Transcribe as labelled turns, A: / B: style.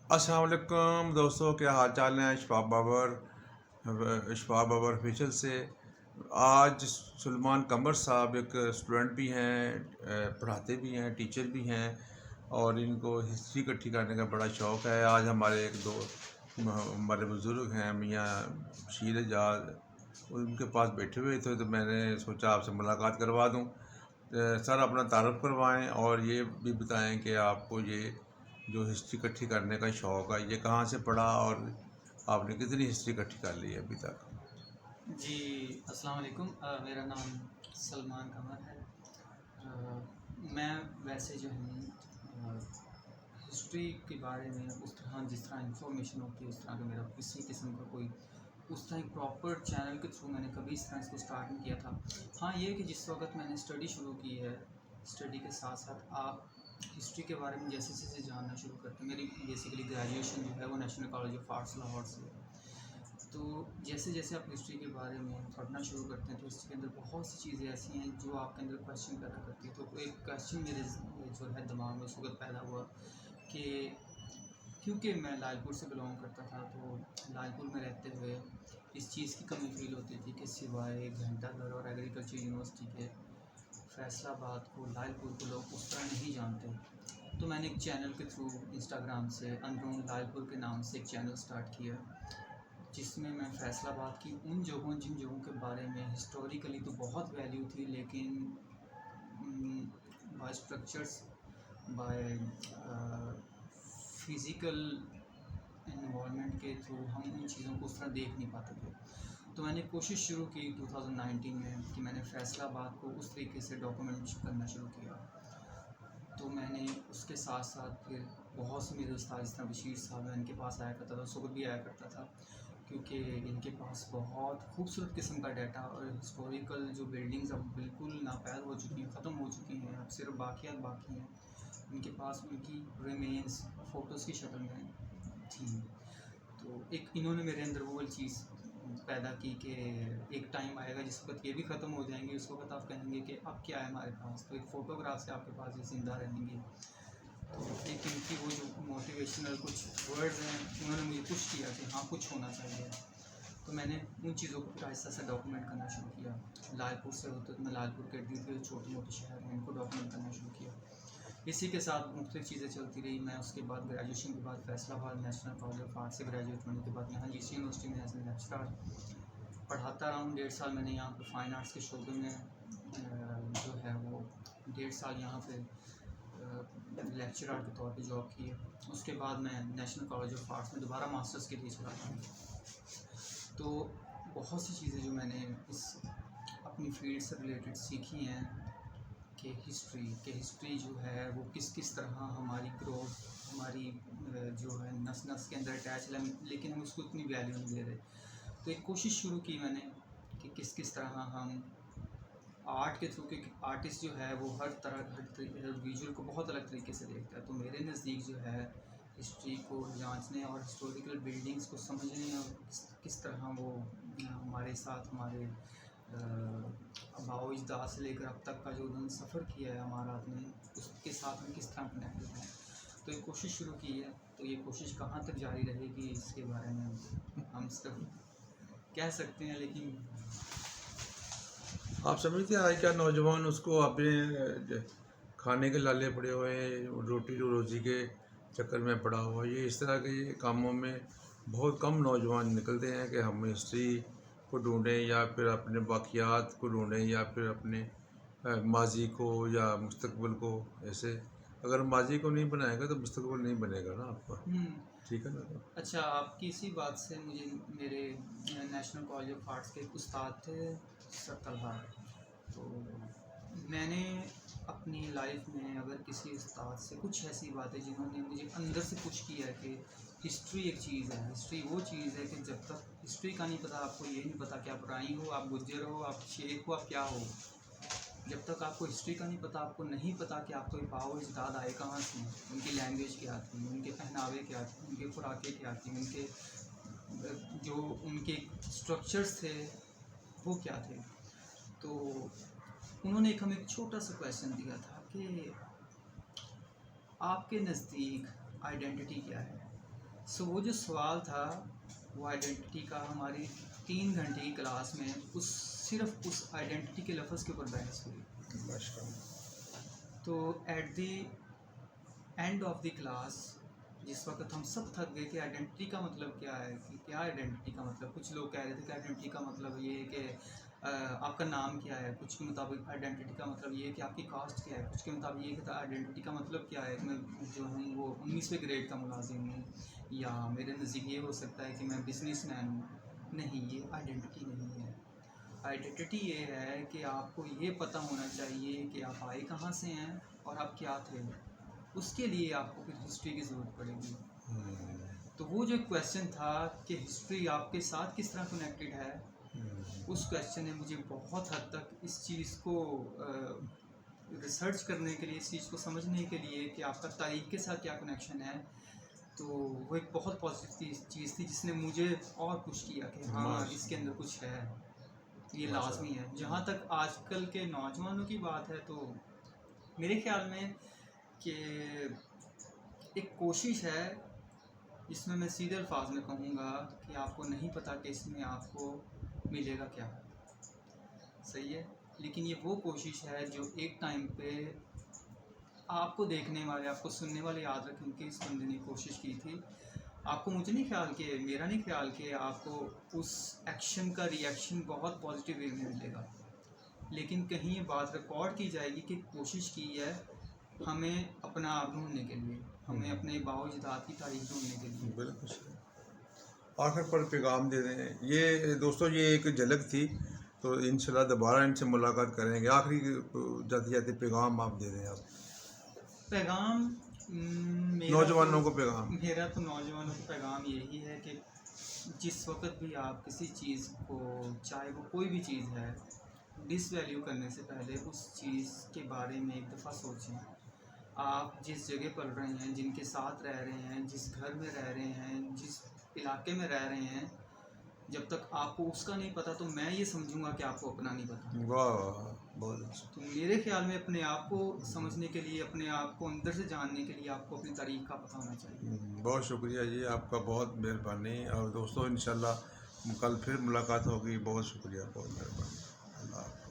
A: अस्सलाम वालेकुम दोस्तों, क्या हाल चाल हैं। इशफाक बाबर ऑफिशियल से आज सलमान कमर साहब एक स्टूडेंट भी हैं, पढ़ाते भी हैं, टीचर भी हैं और इनको हिस्ट्री इकट्ठी करने का बड़ा शौक़ है। आज हमारे एक दो हमारे बुज़ुर्ग हैं मियाँ बशीर एजाज, उनके पास बैठे हुए थे तो मैंने सोचा आपसे मुलाकात करवा दूँ। सर अपना तारुफ करवाएं और ये भी बताएं कि आपको ये जो हिस्ट्री इकट्ठी करने का शौक़ है ये कहाँ से पड़ा और आपने कितनी हिस्ट्री इकट्ठी कर ली है अभी तक।
B: जी, अस्सलाम वालेकुम। मेरा नाम सलमान कमर है। मैं वैसे जो हूँ हिस्ट्री के बारे में उस तरह जिस तरह इंफॉर्मेशन होती है उस तरह का मेरा किसी किस्म का कोई उस तरह एक प्रॉपर चैनल के थ्रू मैंने कभी इस तरह इसको स्टार्ट नहीं किया था। हाँ, ये कि जिस वक्त मैंने स्टडी शुरू की है, स्टडी के साथ साथ आप हिस्ट्री के बारे में जैसे जैसे जानना शुरू करते हैं। मेरी बेसिकली ग्रेजुएशन जो है वो national college of arts Lahore से है। तो जैसे जैसे आप हिस्ट्री के बारे में पढ़ना शुरू करते हैं तो हिस्ट्री के अंदर बहुत सी चीज़ें ऐसी हैं जो आपके अंदर क्वेश्चन पैदा करती है। तो एक क्वेश्चन मेरे जो है दिमाग में उस वक्त पैदा हुआ कि क्योंकि मैं लालपुर से बिलोंग करता था, तो लालपुर में रहते हुए इस चीज़ की कमी फ़ील होती थी कि सिवाय घंटाघर और एग्रीकल्चर यूनिवर्सिटी के फैसलाबाद को, लालपुर को लोग उस तरह नहीं जानते। तो मैंने एक चैनल के थ्रू इंस्टाग्राम से अंदरून लालपुर के नाम से एक चैनल स्टार्ट किया, जिसमें मैं फैसलाबाद की उन जगहों जिन जगहों के बारे में हिस्टोरिकली तो बहुत वैल्यू थी, लेकिन by structures, by physical involvement के थ्रू हम उन चीज़ों को उस तरह देख नहीं पाते थे। तो मैंने कोशिश शुरू की 2019 में कि मैंने फैसलाबाद को उस तरीके से डॉक्यूमेंट करना शुरू किया। तो मैंने उसके साथ साथ फिर बहुत से मेरे उस्ताद जिस तरह बशीर साहब हैं, इनके पास आया करता था, सुबह भी आया करता था, क्योंकि इनके पास बहुत खूबसूरत किस्म का डाटा और हिस्टोरिकल जो बिल्डिंग्स अब बिल्कुल नापैद हो चुकी हैं, ख़त्म हो चुकी हैं, अब सिर्फ बाकियात बाकी हैं, इनके पास उनकी रिमेन्स फ़ोटोज़ की शक्ल में थी। तो एक इन्होंने मेरे अंदर वो वाली चीज़ पैदा की कि एक टाइम आएगा जिस वक्त ये भी ख़त्म हो जाएंगे, उस वक्त आप कहेंगे कि अब क्या है हमारे पास, तो एक फ़ोटोग्राफ से आपके पास ये ज़िंदा रहेंगी। तो एक इनकी वो जो मोटिवेशनल कुछ वर्ड्स हैं, उन्होंने मुझे पुश किया कि हाँ कुछ होना चाहिए। तो मैंने उन चीज़ों को फिर आहिस्ता से डॉक्यूमेंट करना शुरू किया। लालपुर से होते तो मैं लालपुर के इर्द गिर्द छोटे मोटे शहर हैं इनको डॉक्यूमेंट करना शुरू किया। इसी के साथ मुख्तलिफ चीज़ें चलती रही। मैं उसके बाद ग्रेजुएशन के बाद Faisalabad national college of art से ग्रेजुएट होने के बाद यहाँ जीसी यूनिवर्सिटी में एज ए लेक्चरर पढ़ाता रहा हूँ। 1.5 साल मैंने यहाँ पर फ़ाइन आर्ट्स के शोबे में जो है वो 1.5 साल यहाँ पे लेक्चरर के तौर पे जॉब की है। उसके बाद मैं नेशनल कॉलेज ऑफ आर्ट्स में दोबारा मास्टर्स के लिए चला गया। तो बहुत सी चीज़ें जो मैंने इस अपनी फील्ड से रिलेटेड सीखी हैं कि हिस्ट्री जो है वो किस किस तरह हमारी ग्रोथ, हमारी जो है नस नस के अंदर अटैच है, लेकिन हम उसको इतनी वैल्यू नहीं दे रहे। तो एक कोशिश शुरू की मैंने कि किस किस तरह हम आर्ट के थ्रू, क्योंकि आर्टिस्ट जो है वो हर विजुअल को बहुत अलग तरीके से देखता है। तो मेरे नज़दीक जो है हिस्ट्री को जांचने और हिस्टोरिकल बिल्डिंग्स को समझने और किस तरह वो हमारे साथ हमारे आबाओ अजदाद से लेकर अब तक का जो उन्होंने सफ़र किया है हमारा, अपने उसके साथ हम किस तरह कनेक्टेड हैं। तो ये कोशिश शुरू की है। तो ये कोशिश कहाँ तक जारी रहेगी इसके बारे में हम सिर्फ कह सकते हैं, लेकिन
A: आप समझते हैं आज का नौजवान उसको अपने खाने के लाले पड़े हुए हैं, रोटी रोज़ी के चक्कर में पड़ा हुआ है। ये इस तरह के कामों में बहुत कम नौजवान निकलते हैं कि हम हिस्ट्री को ढूंढें या फिर अपने बाक़ियात को ढूंढें या फिर अपने माजी को या मुस्तकबिल को। ऐसे अगर माजी को नहीं बनाएगा तो मुस्तकबिल नहीं बनेगा ना आपका। ठीक है ना।
B: अच्छा, आपकी इसी बात से मुझे मेरे नेशनल कॉलेज ऑफ आर्ट्स के एक उस्ताद थे सर तलहा। तो मैंने अपनी लाइफ में अगर किसी उस्ताद से कुछ ऐसी बातें जिन्होंने मुझे अंदर से पुश किया है कि हिस्ट्री एक चीज़ है, हिस्ट्री वो चीज़ है कि जब तक हिस्ट्री का नहीं पता, आपको ये नहीं पता कि आप राई हो, आप गुज्जर हो, आप शेख हो, आप क्या हो, जब तक आपको हिस्ट्री का नहीं पता, आपको नहीं पता कि आपको पाओ अजदाद आए कहाँ से, उनकी लैंग्वेज क्या थी, उनके पहनावे क्या थे, उनके खुराकें क्या थी, उनके जो उनके स्ट्रक्चर्स थे वो क्या थे। तो उन्होंने हमें एक छोटा सा क्वेश्चन दिया था कि आपके नज़दीक आइडेंटिटी क्या है। सो वो जो सवाल था वो आइडेंटिटी का, हमारी 3 घंटे की क्लास में सिर्फ उस आइडेंटिटी के लफ्ज़ के ऊपर बहस हुई।
A: माशाल्लाह।
B: तो at the end of the class जिस वक्त हम सब थक गए कि आइडेंटिटी का मतलब क्या है, कि क्या आइडेंटिटी का मतलब, कुछ लोग कह रहे थे कि आइडेंटिटी का मतलब ये है कि आपका नाम क्या है, कुछ के मुताबिक आइडेंटिटी का मतलब ये है कि आपकी कास्ट क्या है, कुछ के मुताबिक ये कि आइडेंटिटी का मतलब क्या है कि मैं जो हूँ वो 19वें ग्रेड का मुलाजिम हूँ, या मेरे नज़दीक ये हो सकता है कि मैं बिजनेसमैन हूँ। नहीं, ये आइडेंटिटी नहीं है। आइडेंटिटी ये है कि आपको ये पता होना चाहिए कि आप आए कहाँ से हैं और आप क्या थे। उसके लिए आपको फिर हिस्ट्री की ज़रूरत पड़ेगी। तो वो जो क्वेश्चन था कि हिस्ट्री आपके साथ किस तरह कनेक्टेड है, उस क्वेश्चन ने मुझे बहुत हद तक इस चीज़ को रिसर्च करने के लिए, इस चीज़ को समझने के लिए कि आपका तारीख के साथ क्या कनेक्शन है, तो वो एक बहुत पॉजिटिव चीज़ थी जिसने मुझे और पुश किया कि हाँ इसके अंदर कुछ है, ये लाजमी है। जहाँ तक आजकल के नौजवानों की बात है तो मेरे ख्याल में कि एक कोशिश है, इसमें मैं सीधे अल्फाज में कहूँगा कि आपको नहीं पता कि इसमें आपको मिलेगा क्या, सही है। लेकिन ये वो कोशिश है जो एक टाइम पे आपको देखने वाले, आपको सुनने वाले याद रखें कि इस बंदे ने कोशिश की थी। आपको, मुझे नहीं ख्याल कि, मेरा नहीं ख्याल कि आपको उस एक्शन का रिएक्शन बहुत पॉजिटिव वे में मिलेगा, लेकिन कहीं ये बात रिकॉर्ड की जाएगी कि कोशिश की है हमें अपना आप ढूंढने के लिए, हमें अपने बाओजदाद की तारीख ढूंढने के लिए।
A: बिल्कुल सही। आखिर पर पैगाम दे दें, ये दोस्तों ये एक झलक थी, तो इंशाल्लाह दोबारा इनसे मुलाकात करेंगे। आखिरी जाते जाते पैगाम आप दे दें आप
B: पैगाम
A: नौजवानों को पैगाम।
B: मेरा तो नौजवानों को पैगाम यही है कि जिस वक्त भी आप किसी चीज़ को, चाहे वो कोई भी चीज़ है, डिसवैल्यू करने से पहले उस चीज़ के बारे में एक दफ़ा सोचें। आप जिस जगह पल रहे हैं, जिनके साथ रह रहे हैं, जिस घर में रह रहे हैं, जिस इलाके में रह रहे हैं, जब तक आपको उसका नहीं पता तो मैं ये समझूंगा कि आपको अपना नहीं पता।
A: वाह वाह, बहुत अच्छा।
B: तो मेरे ख्याल में अपने आप को समझने के लिए, अपने आप को अंदर से जानने के लिए आपको अपनी तारीख का पता होना चाहिए।
A: बहुत शुक्रिया जी, आपका बहुत मेहरबानी। और दोस्तों इंशाल्लाह कल फिर मुलाकात होगी। बहुत शुक्रिया, बहुत मेहरबानी। अल्लाह हाफ़िज़।